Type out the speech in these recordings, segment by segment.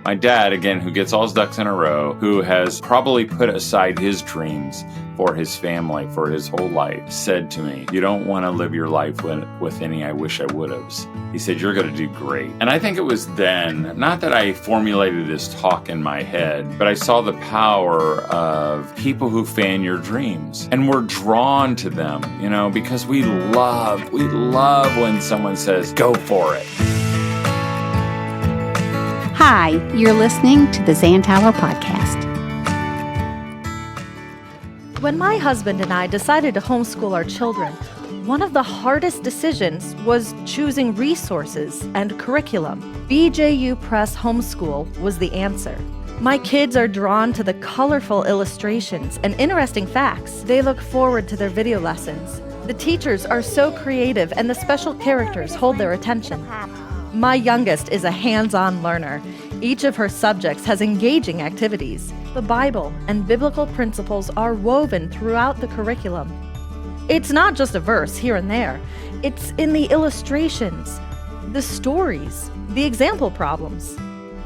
My dad, again, who gets all his ducks in a row, who has probably put aside his dreams for his family, for his whole life, said to me, "You don't want to live your life with any I wish I would haves." He said, "You're going to do great." And I think it was then, not that I formulated this talk in my head, but I saw the power of people who fan your dreams. And we're drawn to them, because we love when someone says, "Go for it." Hi, you're listening to the Zan Tyler Podcast. When my husband and I decided to homeschool our children, one of the hardest decisions was choosing resources and curriculum. BJU Press Homeschool was the answer. My kids are drawn to the colorful illustrations and interesting facts. They look forward to their video lessons. The teachers are so creative and the special characters hold their attention. My youngest is a hands-on learner. Each of her subjects has engaging activities. The Bible and biblical principles are woven throughout the curriculum. It's not just a verse here and there. It's in the illustrations, the stories, the example problems.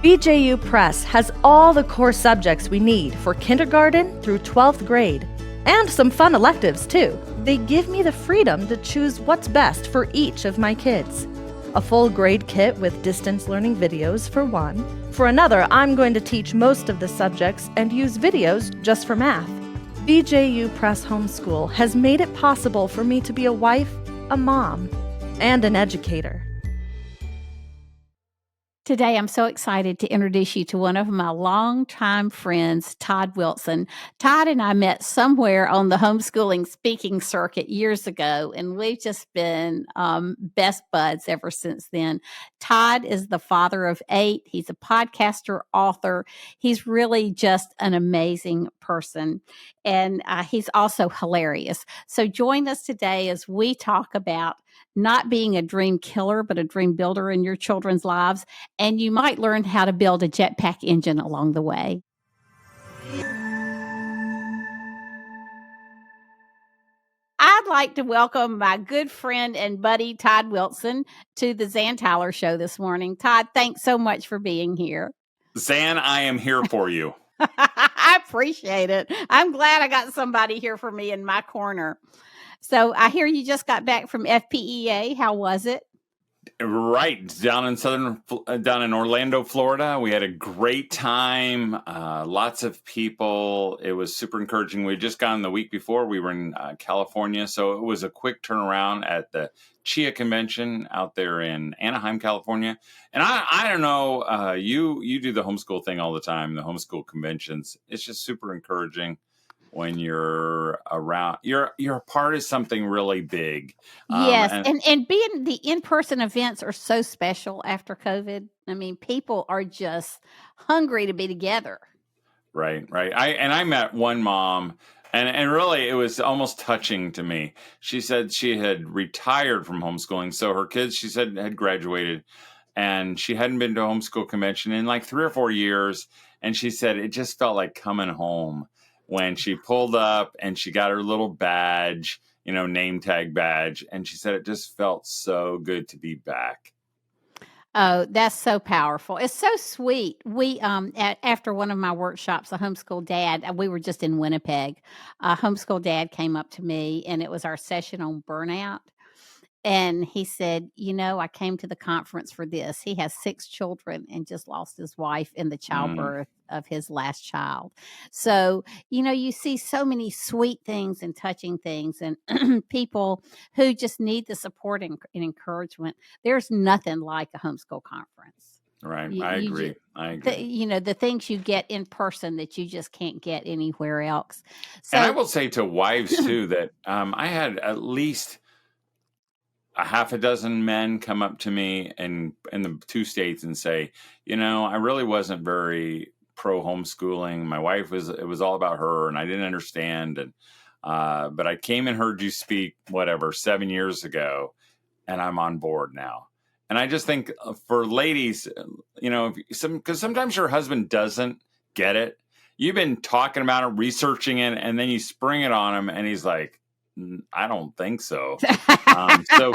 BJU Press has all the core subjects we need for kindergarten through 12th grade, and some fun electives too. They give me the freedom to choose what's best for each of my kids. A full grade kit with distance learning videos for one. For another, I'm going to teach most of the subjects and use videos just for math. BJU Press Homeschool has made it possible for me to be a wife, a mom, and an educator. Today, I'm so excited to introduce you to one of my longtime friends, Todd Wilson. Todd and I met somewhere on the homeschooling speaking circuit years ago, and we've just been best buds ever since then. Todd is the father of 8. He's a podcaster, author. He's really just an amazing person, and he's also hilarious. So join us today as we talk about not being a dream killer, but a dream builder in your children's lives. And you might learn how to build a jetpack engine along the way. I'd like to welcome my good friend and buddy, Todd Wilson, to the Zan Tyler Show this morning. Todd, thanks so much for being here. Zan, I am here for you. I appreciate it. I'm glad I got somebody here for me in my corner. So I hear you just got back from FPEA. How was it? Right. Down in Orlando, Florida. We had a great time. Lots of people. It was super encouraging. We had just gone the week before. We were in California. So it was a quick turnaround at the CHIA convention out there in Anaheim, California. And I don't know, you do the homeschool thing all the time, the homeschool conventions. It's just super encouraging when you're around, you're a part of something really big. Yes. And being the in-person events are so special after COVID. I mean, people are just hungry to be together. Right. I met one mom and really it was almost touching to me. She said she had retired from homeschooling. So her kids, she said, had graduated and she hadn't been to a homeschool convention in like 3 or 4 years. And she said, it just felt like coming home. When she pulled up and she got her little badge, name tag badge, and she said it just felt so good to be back. Oh, that's so powerful. It's so sweet. We, after one of my workshops, a homeschool dad, we were just in Winnipeg. A homeschool dad came up to me and it was our session on burnout. And he said, I came to the conference for this. He has 6 children and just lost his wife in the childbirth of his last child. So, you see so many sweet things and touching things and people who just need the support and encouragement. There's nothing like a homeschool conference. Right. I agree. The things you get in person that you just can't get anywhere else. So, and I will say to wives too, that I had at least a half a dozen men come up to me in the 2 states and say, I really wasn't very pro homeschooling. My wife it was all about her and I didn't understand. And, but I came and heard you speak, 7 years ago, and I'm on board now. And I just think for ladies, because sometimes your husband doesn't get it. You've been talking about it, researching it, and then you spring it on him and he's like, I don't think so. So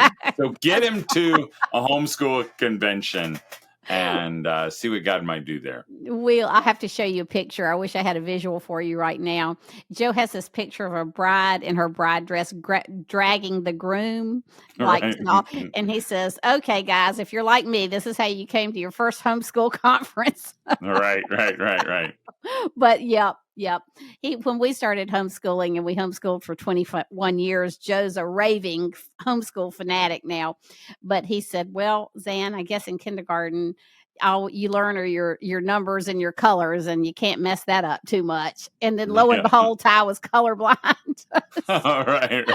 get him to a homeschool convention and see what God might do there. I have to show you a picture. I wish I had a visual for you right now. Joe has this picture of a bride in her bride dress dragging the groom, Right. and he says, "Okay, guys, if you're like me, this is how you came to your first homeschool conference." Right. But yep. When we started homeschooling, and we homeschooled for 21 years, Joe's a raving homeschool fanatic now. But he said, "Well, Zan, I guess in kindergarten, all you learn are your numbers and your colors, and you can't mess that up too much." And then lo and Yeah. behold, Ty was colorblind. Right.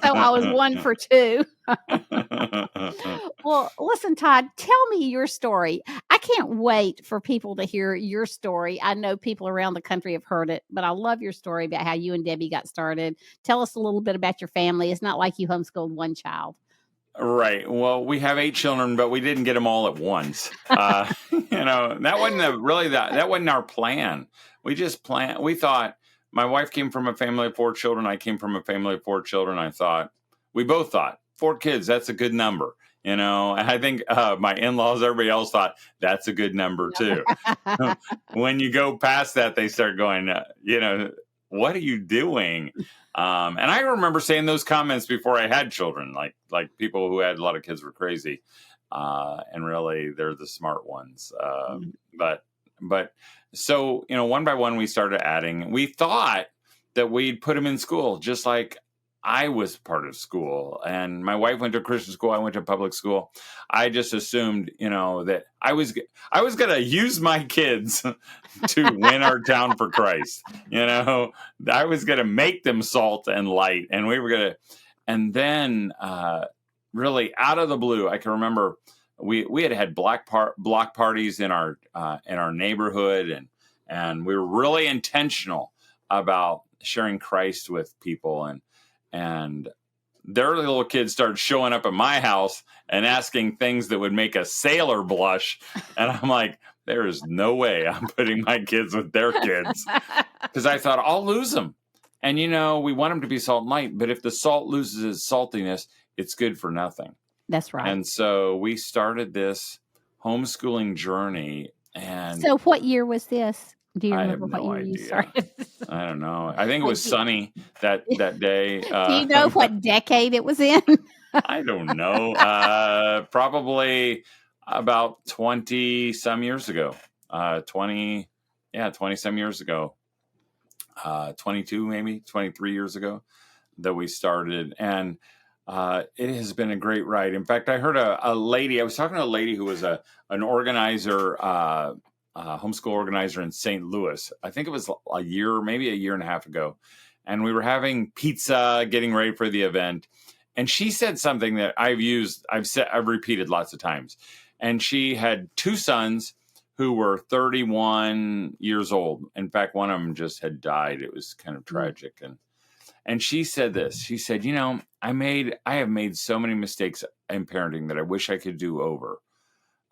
So I was 1 for 2. Well, listen, Todd, tell me your story. I can't wait for people to hear your story. I know people around the country have heard it, but I love your story about how you and Debbie got started. Tell us a little bit about your family. It's not like you homeschooled one child. Right. Well, we have 8 children, but we didn't get them all at once. That wasn't that wasn't our plan. We just planned. We thought my wife came from a family of 4 children. I came from a family of 4 children. We both thought 4 kids. That's a good number. And I think my in-laws, everybody else thought that's a good number too. When you go past that, they start going, what are you doing? And I remember saying those comments before I had children, like people who had a lot of kids were crazy. And really they're the smart ones. But so, one by one we started adding. We thought that we'd put them in school, just like I was part of school, and my wife went to a Christian school. I went to public school. I just assumed, that I was going to use my kids to win our town for Christ. I was going to make them salt and light, and we were going to. And then, really out of the blue, I can remember we had block parties in our neighborhood, and we were really intentional about sharing Christ with people, and their little kids started showing up at my house and asking things that would make a sailor blush. And I'm like, there is no way I'm putting my kids with their kids. Because I thought, I'll lose them. And, we want them to be salt and light. But if the salt loses its saltiness, it's good for nothing. That's right. And so we started this homeschooling journey. And so what year was this? Do you remember what year you started? I don't know. I think it was sunny that day. Do you know what decade it was in? I don't know. Probably about 20 some years ago. 20 some years ago. 22, maybe 23 years ago that we started. And it has been a great ride. In fact, I heard a lady, I was talking to a lady who was an organizer, homeschool organizer in St. Louis. I think it was maybe a year and a half ago. And we were having pizza, getting ready for the event. And she said something that I've repeated lots of times. And she had 2 sons who were 31 years old. In fact, one of them just had died. It was kind of tragic. And she said this. She said, I have made so many mistakes in parenting that I wish I could do over.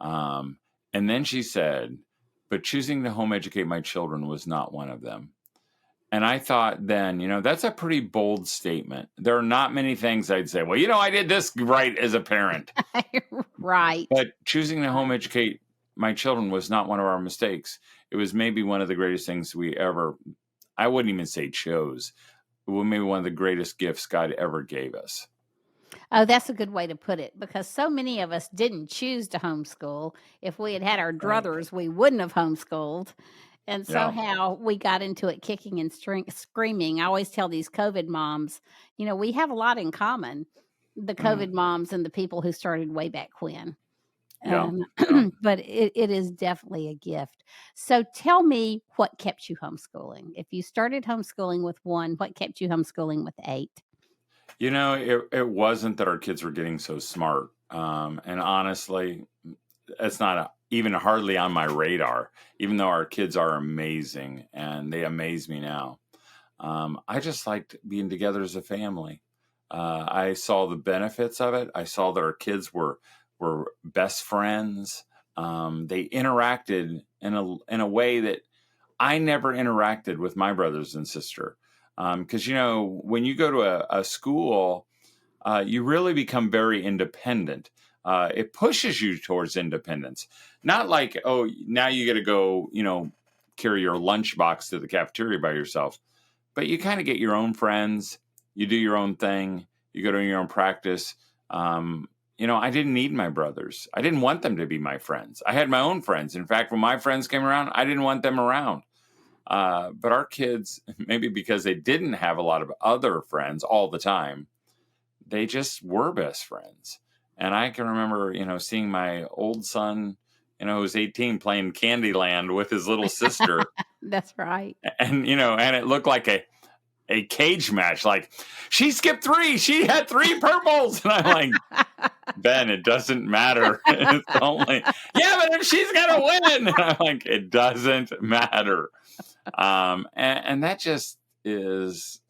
And then she said, but choosing to home educate my children was not one of them. And I thought then, that's a pretty bold statement. There are not many things I'd say, well, I did this right as a parent. Right. But choosing to home educate my children was not one of our mistakes. It was maybe one of the greatest things I wouldn't even say chose. It was maybe one of the greatest gifts God ever gave us. Oh, that's a good way to put it, because so many of us didn't choose to homeschool. If we had our druthers, we wouldn't have homeschooled. And somehow we got into it kicking and screaming. I always tell these COVID moms, we have a lot in common, the COVID moms and the people who started way back when. But it is definitely a gift. So tell me what kept you homeschooling. If you started homeschooling with 1, what kept you homeschooling with 8? It wasn't that our kids were getting so smart. And honestly, it's not even hardly on my radar, even though our kids are amazing and they amaze me now. I just liked being together as a family. I saw the benefits of it. I saw that our kids were best friends. They interacted in a way that I never interacted with my brothers and sister. Because, when you go to a school, you really become very independent. it pushes you towards independence. Not like, oh, now you got to go, carry your lunchbox to the cafeteria by yourself. But you kind of get your own friends. You do your own thing. You go to your own practice. I didn't need my brothers. I didn't want them to be my friends. I had my own friends. In fact, when my friends came around, I didn't want them around. But our kids, maybe because they didn't have a lot of other friends all the time, they just were best friends. And I can remember, seeing my old son, who was 18, playing Candyland with his little sister. That's right. And, and it looked like a cage match. Like, she skipped 3. She had 3 purples. And I'm like, Ben, it doesn't matter. It's only, yeah, but if she's going to win. And I'm like, it doesn't matter. And that just is,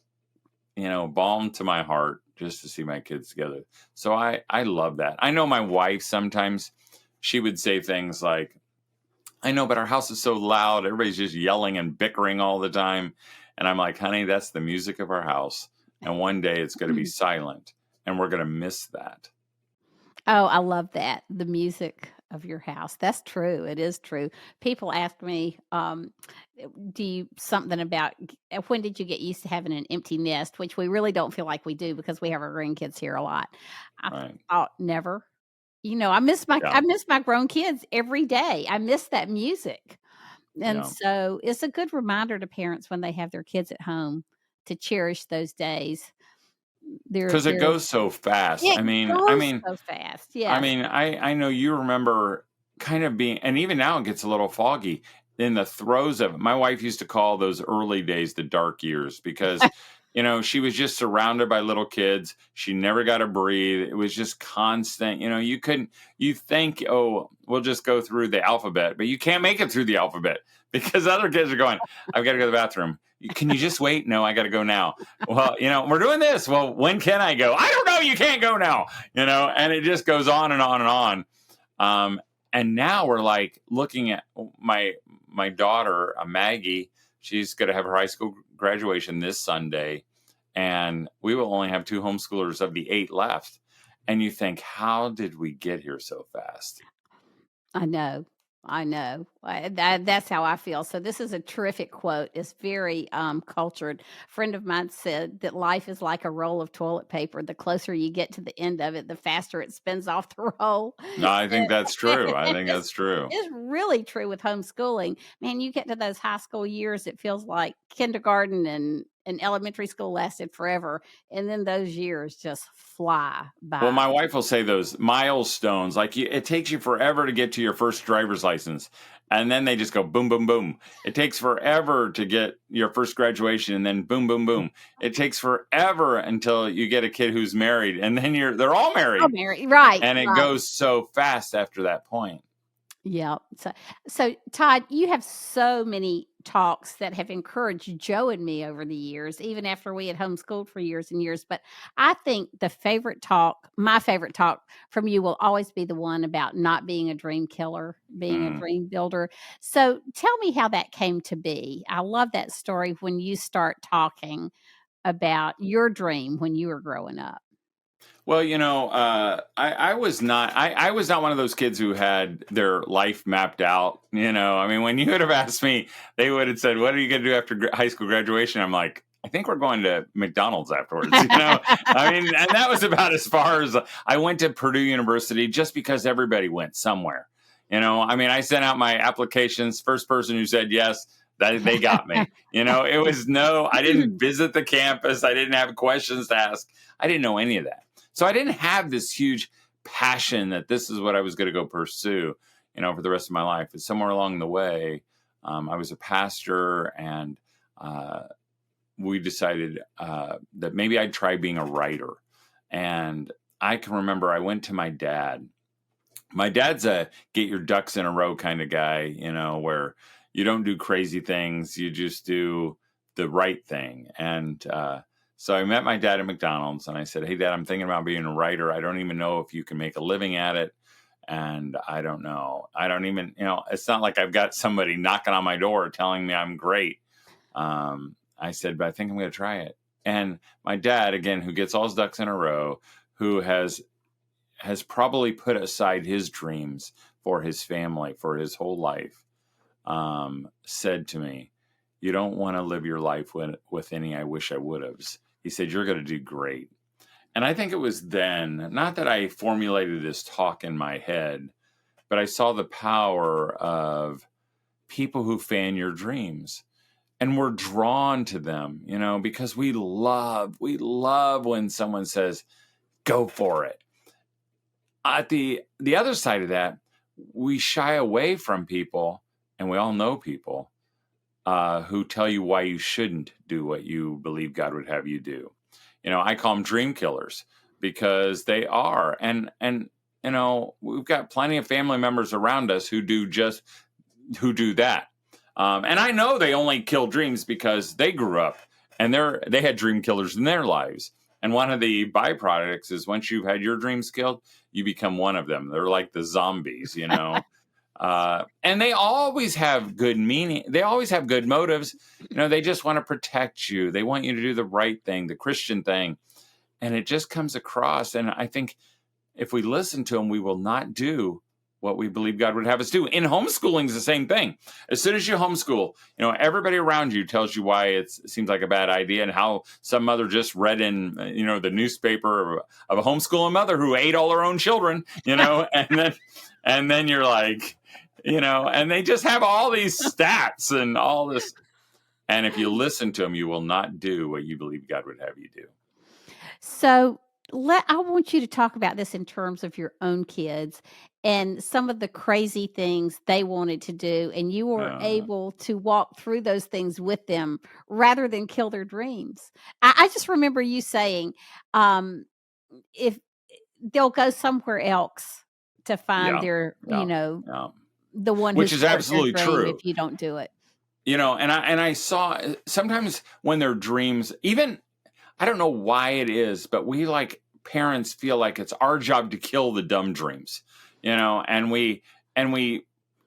balm to my heart just to see my kids together. So I love that. I know my wife, sometimes she would say things like, I know, but our house is so loud. Everybody's just yelling and bickering all the time. And I'm like, honey, that's the music of our house. And one day it's going to be silent and we're going to miss that. Oh, I love that. The music of your house. That's true. It is true. People ask me, something about when did you get used to having an empty nest, which we really don't feel like we do because we have our grandkids here a lot. I thought never. I miss my grown kids every day. I miss that music. And so it's a good reminder to parents when they have their kids at home to cherish those days. Because it goes so fast. So fast. Yeah. I mean, I know you remember kind of being, and even now it gets a little foggy in the throes of it. My wife used to call those early days the dark years because, she was just surrounded by little kids. She never got to breathe. It was just constant. You think, oh, we'll just go through the alphabet, but you can't make it through the alphabet because other kids are going, I've got to go to the bathroom. Can you just wait? No, I got to go now. Well, we're doing this. Well, when can I go? I don't know. You can't go now, and it just goes on and on and on. And now we're like looking at my daughter, Maggie. She's going to have her high school graduation this Sunday, and we will only have 2 homeschoolers of the 8 left. And you think, how did we get here so fast? I know. That's how I feel. So this is a terrific quote. It's very cultured. A friend of mine said that life is like a roll of toilet paper. The closer you get to the end of it, the faster it spins off the roll. No, I think that's true. That's true. It's really true with homeschooling. Man, you get to those high school years, it feels like kindergarten and elementary school lasted forever. And then those years just fly by. Well, my wife will say those milestones, like it takes you forever to get to your first driver's license. And then they just go boom, boom, boom. It takes forever to get your first graduation and then boom, boom, boom. It takes forever until you get a kid who's married and then they're all married. All married, right. And it goes so fast after that point. Yeah. So Todd, you have so many talks that have encouraged Joe and me over the years, even after we had homeschooled for years and years. But I think my favorite talk from you will always be the one about not being a dream killer, being a dream builder. So tell me how that came to be. I love that story when you start talking about your dream when you were growing up. Well, I was not one of those kids who had their life mapped out. I mean, when you would have asked me, they would have said, what are you going to do after high school graduation? I'm like, I think we're going to McDonald's afterwards. I mean, and that was about as far as I went to Purdue University just because everybody went somewhere. I mean, I sent out my applications. First person who said yes, they got me. It was I didn't visit the campus. I didn't have questions to ask. I didn't know any of that. So I didn't have this huge passion that this is what I was going to go pursue, for the rest of my life. But somewhere along the way, I was a pastor, and we decided that maybe I'd try being a writer. And I can remember I went to my dad. My dad's a get your ducks in a row kind of guy, where you don't do crazy things. You just do the right thing. And so I met my dad at McDonald's and I said, hey, Dad, I'm thinking about being a writer. I don't even know if you can make a living at it. And I don't know. I don't even, it's not like I've got somebody knocking on my door telling me I'm great. I said, but I think I'm going to try it. And my dad, again, who gets all his ducks in a row, who has has probably put aside his dreams for his family, for his whole life, said to me, "You don't want to live your life with any I wish I would have." He said, "You're going to do great." And I think it was then, not that I formulated this talk in my head, but I saw the power of people who fan your dreams. And we're drawn to them, because we love when someone says, "Go for it." At the other side of that, we shy away from people, and we all know people who tell you why you shouldn't do what you believe God would have you do. I call them dream killers because they are. And we've got plenty of family members around us who do that. And I know they only kill dreams because they grew up and they had dream killers in their lives. And one of the byproducts is once you've had your dreams killed, you become one of them. They're like the zombies, and they always have good meaning. They always have good motives. They just want to protect you. They want you to do the right thing, the Christian thing. And it just comes across. And I think if we listen to them, we will not do what we believe God would have us do. In homeschooling is the same thing. As soon as you homeschool, everybody around you tells you why it seems like a bad idea and how some mother just read in, the newspaper of a homeschooling mother who ate all her own children, and then you're like, and they just have all these stats and all this. And if you listen to them, you will not do what you believe God would have you do. So I want you to talk about this in terms of your own kids and some of the crazy things they wanted to do, and you were able to walk through those things with them rather than kill their dreams. I just remember you saying, if they'll go somewhere else to find their, the one which is absolutely true if you don't do it. And I saw sometimes when their dreams, even, I don't know why it is, but we like parents feel like it's our job to kill the dumb dreams, and we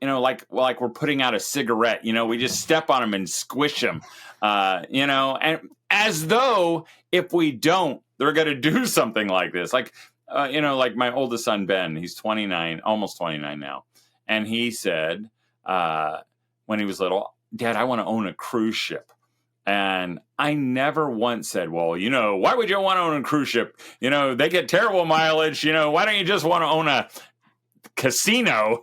like we're putting out a cigarette, we just step on them and squish them, and as though if we don't, they're going to do something like this. Like my oldest son, Ben, he's 29, almost 29 now. And he said, when he was little, "Dad, I want to own a cruise ship." And I never once said, "Well, why would you want to own a cruise ship? They get terrible mileage. Why don't you just want to own a casino?"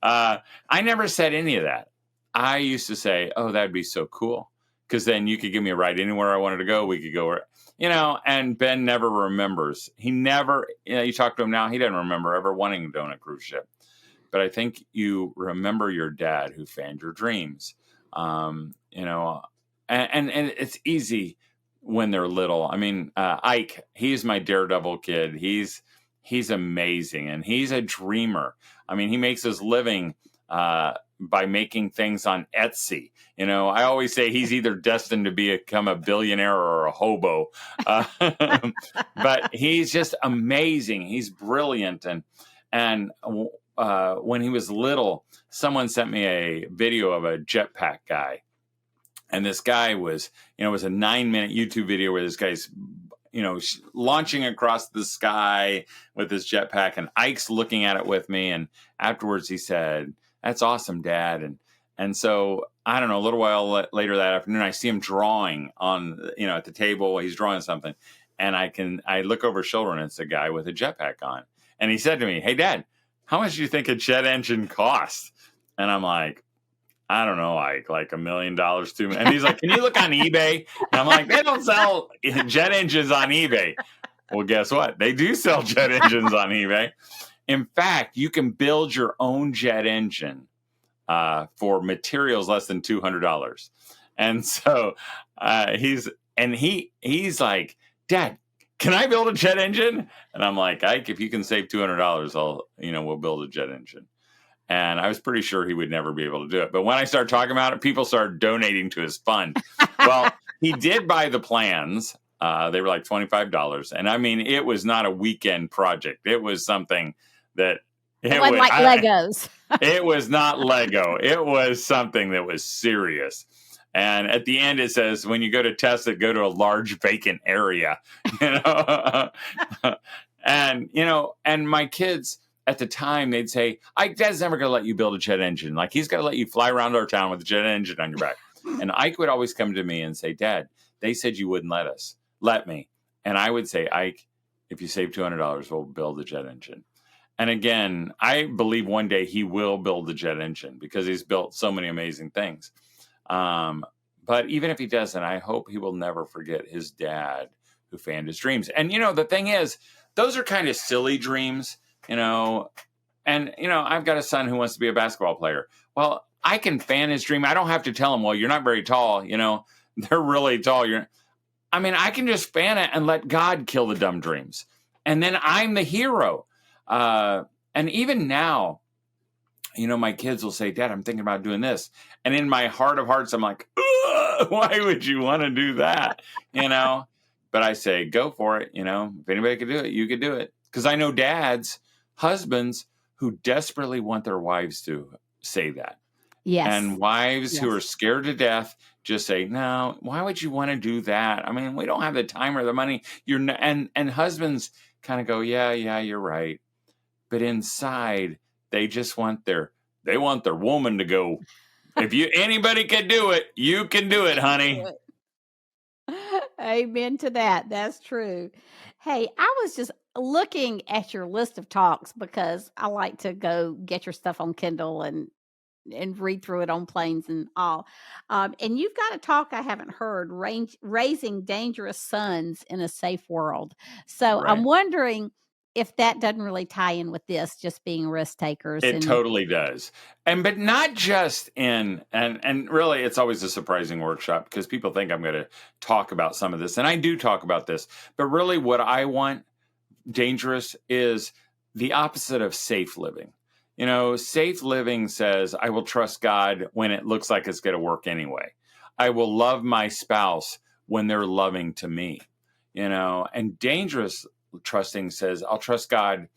I never said any of that. I used to say, "Oh, that'd be so cool. Because then you could give me a ride anywhere I wanted to go. We could go where, and Ben never remembers. He never, you talk to him now, he doesn't remember ever wanting to own a cruise ship. But I think you remember your dad who fanned your dreams, and it's easy when they're little. I mean, Ike, he's my daredevil kid. He's amazing, and he's a dreamer. I mean, he makes his living by making things on Etsy. I always say he's either destined to become a billionaire or a hobo, but he's just amazing. He's brilliant, and when he was little, someone sent me a video of a jetpack guy. And this guy was, it was a 9-minute YouTube video where this guy's, launching across the sky with his jetpack, and Ike's looking at it with me. And afterwards he said, "That's awesome, Dad." And so, I don't know, a little while later that afternoon, I see him drawing on, at the table. He's drawing something. And I look over his shoulder, and it's a guy with a jetpack on. And he said to me, "Hey, Dad, how much do you think a jet engine costs?" And I'm like, "I don't know, Ike, like $1 million, $2 million. And he's like, "Can you look on eBay?" And I'm like, "They don't sell jet engines on eBay." Well, guess what? They do sell jet engines on eBay. In fact, you can build your own jet engine for materials less than $200. And so he's like, "Dad, can I build a jet engine?" And I'm like, "Ike, if you can save $200, we'll build a jet engine." And I was pretty sure he would never be able to do it. But when I started talking about it, people started donating to his fund. Well, he did buy the plans. They were like $25. And I mean, it was not a weekend project. It was something that... It wasn't like Legos. It was not Lego. It was something that was serious. And at the end, it says, when you go to test it, go to a large vacant area. And, and my kids at the time, they'd say, Dad's never going to let you build a jet engine. Like, he's going to let you fly around our town with a jet engine on your back. And Ike would always come to me and say, Dad, they said you wouldn't let me. And I would say, Ike, if you save $200, we'll build a jet engine. And again, I believe one day he will build the jet engine because he's built so many amazing things. But even if he doesn't, I hope he will never forget his dad who fanned his dreams. And, the thing is, those are kind of silly dreams, and, I've got a son who wants to be a basketball player. Well, I can fan his dream. I don't have to tell him, well, you're not very tall. They're really tall. I can just fan it and let God kill the dumb dreams. And then I'm the hero. And even now, my kids will say, Dad, I'm thinking about doing this. And in my heart of hearts, I'm like, why would you want to do that? But I say, go for it. If anybody could do it, you could do it. Because I know dads, husbands who desperately want their wives to say that. Yes. And wives who are scared to death just say, no, why would you want to do that? We don't have the time or the money. And husbands kind of go, yeah, you're right. But inside, they just want their woman to go, if anybody can do it, you can do it, honey. Amen to that. That's true. Hey, I was just looking at your list of talks because I like to go get your stuff on Kindle and read through it on planes and all. And you've got a talk I haven't heard, Raising Dangerous Sons in a Safe World. So Right. I'm wondering if that doesn't really tie in with this, just being risk takers. It totally does. But not just and really it's always a surprising workshop because people think I'm going to talk about some of this. And I do talk about this. But really what I want dangerous is the opposite of safe living. Safe living says, I will trust God when it looks like it's going to work anyway. I will love my spouse when they're loving to me, and dangerous trusting says, I'll trust God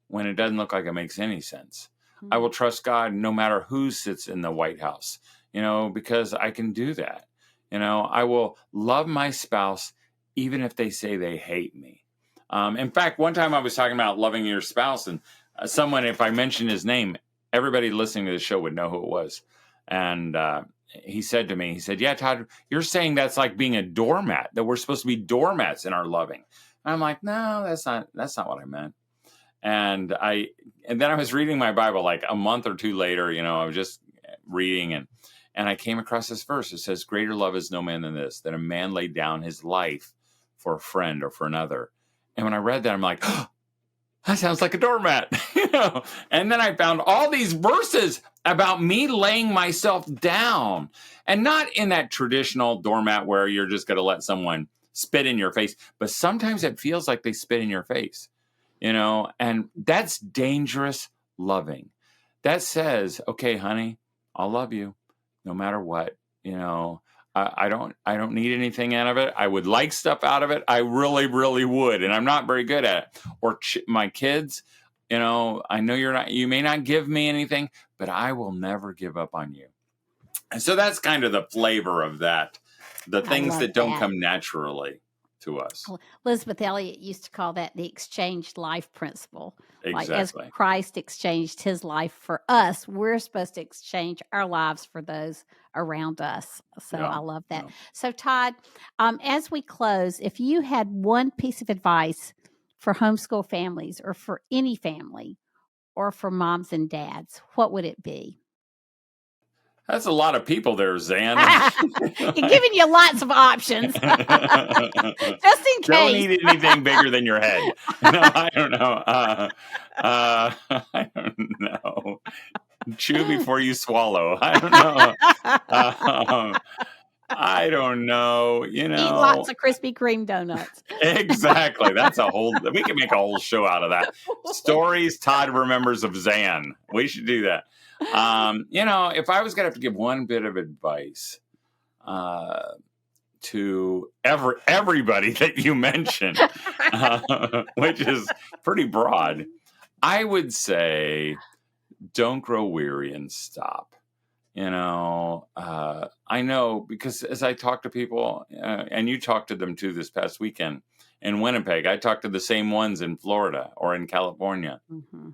when it doesn't look like it makes any sense. Mm-hmm. I will trust God no matter who sits in the White House, because I can do that. I will love my spouse even if they say they hate me. In fact, one time I was talking about loving your spouse, and someone, if I mentioned his name, everybody listening to the show would know who it was. And he said to me, yeah, Todd, you're saying that's like being a doormat, that we're supposed to be doormats in our loving. And I'm like, no, that's not what I meant. And then I was reading my Bible like a month or two later, I was just reading and I came across this verse. It says, greater love is no man than this, that a man laid down his life for a friend or for another. And when I read that, I'm like, oh, that sounds like a doormat, And then I found all these verses about me laying myself down, and not in that traditional doormat where you're just going to let someone spit in your face, but sometimes it feels like they spit in your face, and that's dangerous loving. That says, okay, honey, I'll love you no matter what, I don't need anything out of it. I would like stuff out of it. I really, really would. And I'm not very good at it. Or my kids, I know you may not give me anything, but I will never give up on you. And so that's kind of the flavor of that. The things that don't come naturally to us. Well, Elizabeth Elliot used to call that the exchanged life principle. Exactly. Like as Christ exchanged his life for us, we're supposed to exchange our lives for those around us. So I love that. Yeah. So Todd, as we close, if you had one piece of advice for homeschool families or for any family or for moms and dads, what would it be? That's a lot of people there, Zan. Giving you lots of options. Just in case. Don't eat anything bigger than your head. No, I don't know. I don't know. Chew before you swallow. I don't know. I don't know. Eat lots of Krispy Kreme donuts. Exactly. We can make a whole show out of that. Stories Todd remembers of Zan. We should do that. If I was going to have to give one bit of advice to everybody that you mentioned, which is pretty broad, I would say don't grow weary and stop. I know because as I talk to people, and you talked to them too this past weekend, in Winnipeg. I talk to the same ones in Florida or in California. Mm-hmm.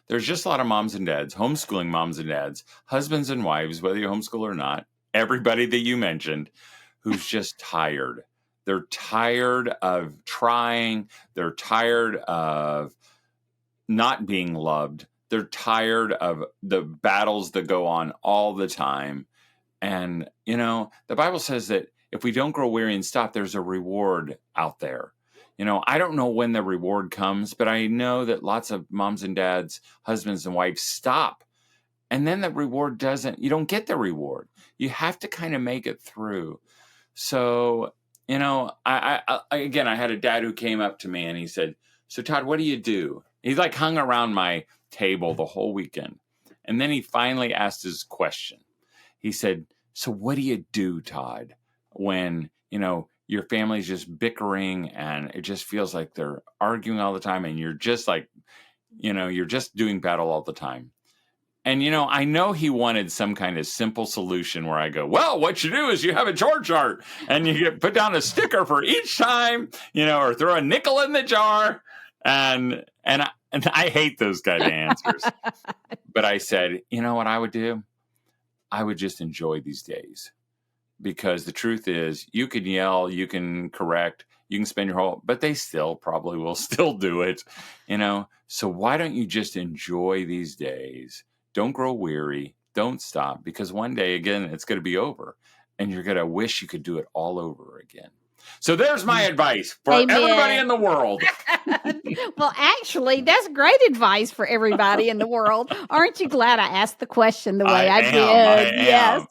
There's just a lot of moms and dads, homeschooling moms and dads, husbands and wives, whether you homeschool or not, everybody that you mentioned, who's just tired. They're tired of trying. They're tired of not being loved. They're tired of the battles that go on all the time. And, the Bible says that if we don't grow weary and stop, there's a reward out there. I don't know when the reward comes, but I know that lots of moms and dads, husbands and wives stop. And then the reward you don't get the reward. You have to kind of make it through. So, I had a dad who came up to me and he said, "So Todd, what do you do?" He hung around my table the whole weekend. And then he finally asked his question. He said, "So what do you do, Todd, when, your family's just bickering and it just feels like they're arguing all the time and you're just you're just doing battle all the time?" And, I know he wanted some kind of simple solution where I go, "Well, what you do is you have a chore chart and you put down a sticker for each time, or throw a nickel in the jar." And I hate those kind of answers. But I said, you know what I would do? I would just enjoy these days. Because the truth is, you can yell, you can correct, you can spend your whole, but they still probably will still do it, So why don't you just enjoy these days? Don't grow weary. Don't stop. Because one day, again, it's going to be over. And you're going to wish you could do it all over again. So there's my advice for everybody in the world. Well, actually, that's great advice for everybody in the world. Aren't you glad I asked the question the way I did? Yes.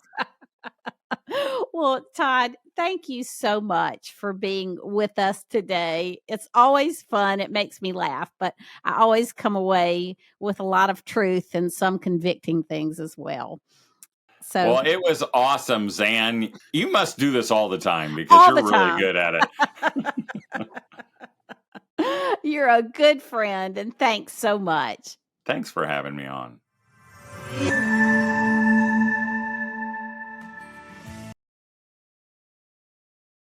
Well, Todd, thank you so much for being with us today. It's always fun. It makes me laugh, but I always come away with a lot of truth and some convicting things as well. So, well, it was awesome, Zan. You must do this all the time because you're really good at it. You're a good friend, and thanks so much. Thanks for having me on.